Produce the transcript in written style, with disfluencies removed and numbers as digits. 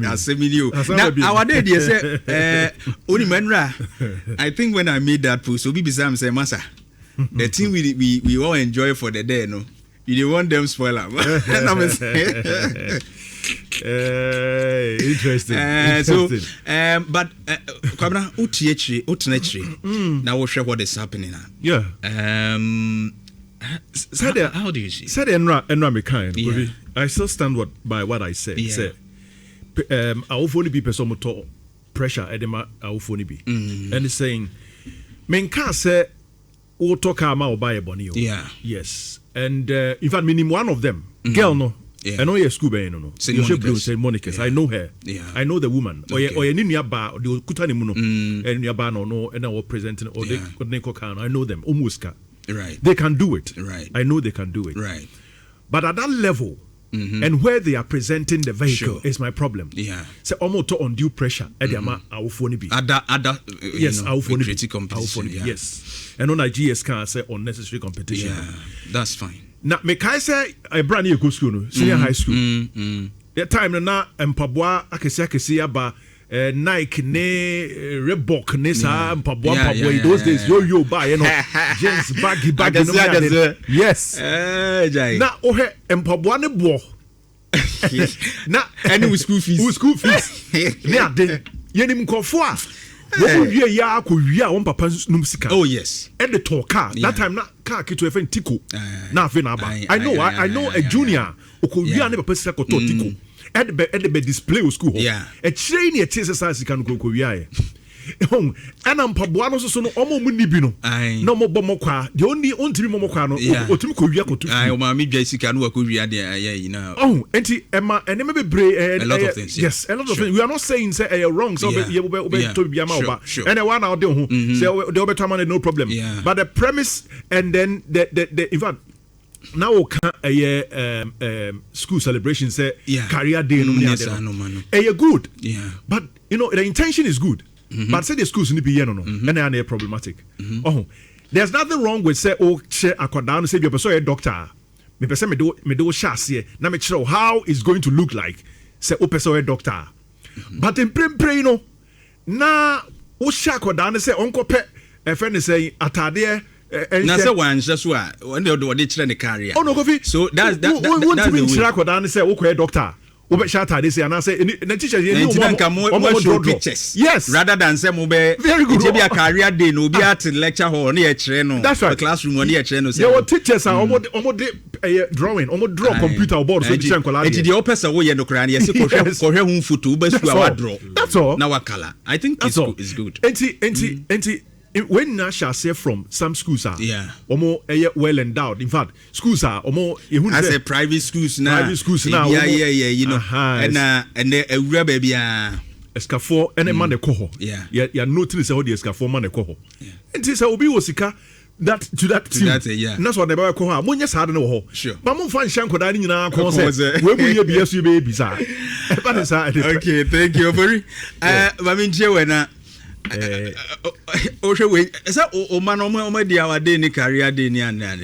Now our day they say only menra. I think when I made that post, so be Sam say massa. The thing we all enjoy for the day, no. You don't want them spoil up. Interesting. So, but Kwabena, utnechi. Now we'll share what is happening now. Yeah. How do you see? Said Enra me kind. I still stand by what I said. Say, I will only be person to pressure. Edema, I will only be. And it's saying, men can't say, "Oh, talk about buy a bonio." Yeah. Yes. And in fact, minimum one of them, girl, no. I know you're school, no. Say Monica's. I know her. Yeah. I know the woman. Or you need your bar, or the Kutani Muno, and your bar, no, and our presenting, or the Kokan. I know them, almost. Right. They can do it. Right. I know they can do it. Right. But at that level, and where they are presenting the vehicle is my problem. Yeah. So almost to undue pressure. Ediama, I will phone be. Yes, I will phone be. Yes. And on IGS can say unnecessary competition. Yeah, that's fine. Now, me kai say a brand new go school, senior high school. That time na mpabwa akesi aba Nike ne Reebok ne sa mpabwa in those days yo buy jeans baggy no. Yes. Na ohe mpabwa ne bo. Na any school fees. Ne ade yenim nkofo a we ya akowia won papa num sika. Oh yes. And the talk car that time na car kitu efen tiko na afi na aba. I know a junior okowia ne papa sika ko tiko at the display school. Yeah. A train e exercise kan ko kowia e. And am paboa no so no omo mu nibi no. No mo bomo kwa. The only ontimi mo kwa no otimi kowia ko tu. O ma mi dwa sika no akowia de ayi na. Oh, enti ema eneme bebre a lot of things. Yes, a lot of things. We are not saying say wrong so you to be ama oba. And one out there who say the better man no problem. But the premise and then the in fact now can school celebration say career day no good. Yeah. But you know the intention is good. But say the schools need to be no and they are problematic. Oh, there's nothing wrong with say che akoda no say you person a doctor. Me person me do share na me show how it's going to look like say o person a doctor. But in pray no na o share akoda no say onko pe e friend say atade na say one just when they chere the career. Oh no Kofi. So that's the way. Share akoda no say o ko doctor. Obe shata this and I say the teachers show pictures. Yes. Rather than say mo be very good. It be a career day no be at lecture hall na e no. That's right. The classroom no e no say. Your teachers are drawing, draw computer board so teacher nkola. It the opesa wo ye no kra na ye say kohwe hu photo be su a draw. That's all. Na wa color. I think it's good. Enti when Nasha say from some schools are omo well endowed. In fact, schools are omo I say private schools now. Yeah, you know. And ewura baby escafo and man de koho. Yeah, notice how the escafo man de koho. And this obi osika that to that team. That's what they buy koho. Mo nyesa hard no ho. Sure. But mo fan shanko da nyina ko say we mu ye BSU baby sa. Okay, thank you very. Mami nche na o hwe we esa o man o ma dia wa de ni career de ni ana